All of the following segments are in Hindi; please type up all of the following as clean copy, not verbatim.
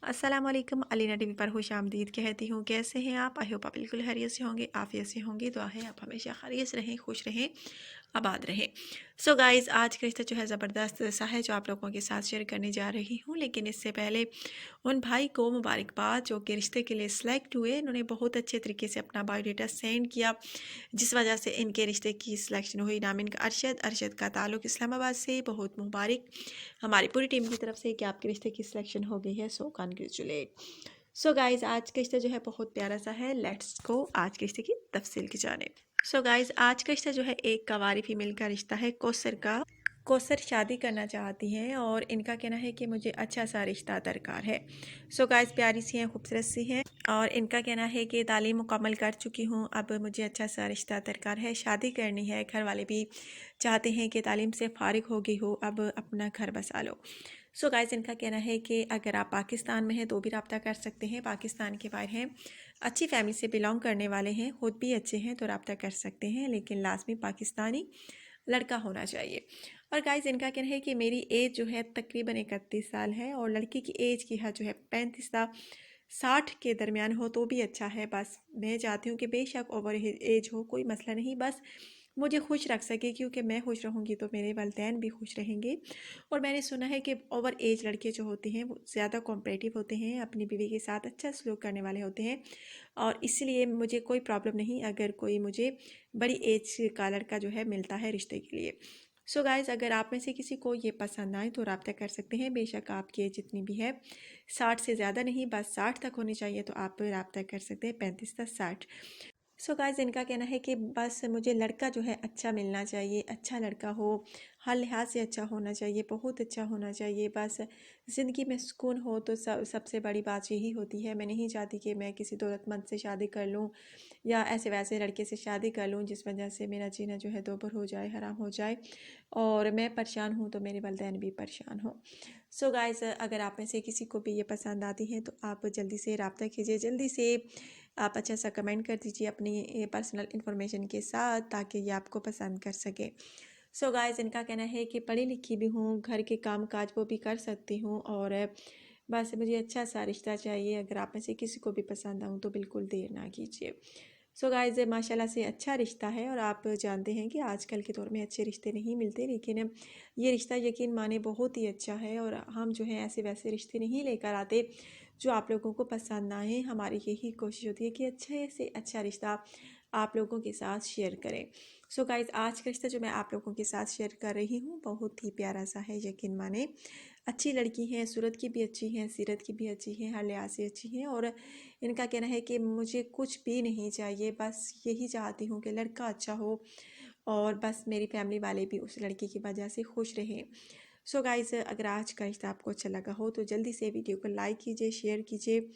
अस्सलाम वालेकुम। अलीना टीवी पर खुश आमदीद कहती हूँ। कैसे हैं आप? आई होप आप बिल्कुल खैरियत से होंगे, आफियत से होंगे। दुआ है आप हमेशा खैरियत से रहें, खुश रहें, आबाद रहें। सो गाइज़, आज का रिश्ता जो है ज़बरदस्त सा है जो आप लोगों के साथ शेयर करने जा रही हूँ। लेकिन इससे पहले उन भाई को मुबारकबाद जो कि रिश्ते के लिए सिलेक्ट हुए। इन्होंने बहुत अच्छे तरीके से अपना बायोडाटा सेंड किया, जिस वजह से इनके रिश्ते की सिलेक्शन हुई। नाम इनका अरशद का ताल्लुक़ इस्लामाबाद से। बहुत मुबारक हमारी पूरी टीम की तरफ से कि आपके रिश्ते की सिलेक्शन हो गई है। सो कॉन्ग्रेचुलेट। सो गाइज़, आज का रिश्ता जो है बहुत प्यारा सा है। लेट्स गो आज के रिश्ते की तफसील की जानिब। सो गाइज़, आज का रिश्ता जो है एक कवारी फीमेल का रिश्ता है कौसर का। कौसर शादी करना चाहती हैं और इनका कहना है कि मुझे अच्छा सा रिश्ता दरकार है। सो गाइस, प्यारी सी हैं, खूबसूरत सी हैं और इनका कहना है कि तालीम मुकम्मल कर चुकी हूँ, अब मुझे अच्छा सा रिश्ता दरकार है, शादी करनी है। घर वाले भी चाहते हैं कि तालीम से फ़ारिग हो गई हो, अब अपना घर बसा लो। सो गाइस, इनका कहना है कि अगर आप पाकिस्तान में हैं तो भी रब्ता कर सकते हैं, पाकिस्तान के बाहर हैं, अच्छी फैमिली से बिलोंग करने वाले हैं, खुद भी अच्छे हैं तो रब्ता कर सकते हैं, लेकिन लाजमी पाकिस्तानी लड़का होना चाहिए। और गाइस, इनका कहना है कि मेरी एज जो है तकरीबन 31 साल है और लड़की की एज की है जो है 35 सा 60 के दरमियान हो तो भी अच्छा है। बस मैं चाहती हूँ कि बेशक ओवर एज हो, कोई मसला नहीं, बस मुझे खुश रख सके, क्योंकि मैं खुश रहूँगी तो मेरे वालिदैन भी खुश रहेंगे। और मैंने सुना है कि ओवर एज लड़के जो होते हैं वो ज़्यादा कॉम्परेटिव होते हैं, अपनी बीवी के साथ अच्छा सलूक करने वाले होते हैं, और इसलिए मुझे कोई प्रॉब्लम नहीं अगर कोई मुझे बड़ी एज का लड़का जो है मिलता है रिश्ते के लिए। सो गाइज़, अगर आप में से किसी को ये पसंद आए तो रब्ता कर सकते हैं। बेशक आपकी एज जितनी भी है, 60 से ज़्यादा नहीं, बस 60 तक होनी चाहिए तो आप रब्ता कर सकते हैं, 35 से 60। सो गाइस, इनका कहना है कि बस मुझे लड़का जो है अच्छा मिलना चाहिए, अच्छा लड़का हो, हर लिहाज से अच्छा होना चाहिए, बहुत अच्छा होना चाहिए। बस ज़िंदगी में सुकून हो तो सबसे बड़ी बात यही होती है। मैं नहीं चाहती कि मैं किसी दौलतमंद से शादी कर लूँ या ऐसे वैसे लड़के से शादी कर लूँ जिस वजह से मेरा जीना जो है दोभर हो जाए, हराम हो जाए, और मैं परेशान हूँ तो मेरे वालिदैन भी परेशान हो। सो गाइस, अगर आप में से किसी को भी ये पसंद आती हैं तो आप जल्दी से रब्ता कीजिए, जल्दी से आप अच्छा सा कमेंट कर दीजिए अपनी पर्सनल इन्फॉर्मेशन के साथ, ताकि ये आपको पसंद कर सके। सो गाइस, इनका कहना है कि पढ़ी लिखी भी हूँ, घर के काम काज वो भी कर सकती हूँ, और बस मुझे अच्छा सा रिश्ता चाहिए। अगर आप में से किसी को भी पसंद आऊँ तो बिल्कुल देर ना कीजिए। सो गाइस, माशाल्लाह से अच्छा रिश्ता है, और आप जानते हैं कि आजकल के दौर में अच्छे रिश्ते नहीं मिलते, लेकिन ये रिश्ता यकीन माने बहुत ही अच्छा है। और हम जो है ऐसे वैसे रिश्ते नहीं लेकर आते जो आप लोगों को पसंद ना आए। हमारी यही कोशिश होती है कि अच्छे से अच्छा रिश्ता आप लोगों के साथ शेयर करें। सो गाइस, आज का रिश्ता जो मैं आप लोगों के साथ शेयर कर रही हूँ बहुत ही प्यारा सा है, यकीन माने। अच्छी लड़की हैं, सूरत की भी अच्छी हैं, सीरत की भी अच्छी हैं, हर लिहाज से अच्छी हैं। और इनका कहना है कि मुझे कुछ भी नहीं चाहिए, बस यही चाहती हूँ कि लड़का अच्छा हो और बस मेरी फैमिली वाले भी उस लड़की की वजह से खुश रहें। सो गाइस, अगर आज का रिश्ता आपको अच्छा लगा हो तो जल्दी से वीडियो को लाइक कीजिए, शेयर कीजिए,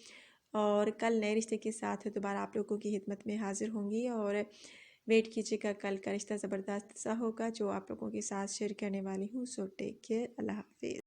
और कल नए रिश्ते के साथ दोबारा आप लोगों की खिदमत में हाजिर होंगी। और वेट कीजिएगा, कल का रिश्ता ज़बरदस्त सा होगा जो आप लोगों के साथ शेयर करने वाली हूँ। सो टेक केयर, अल्लाह हाफिज़।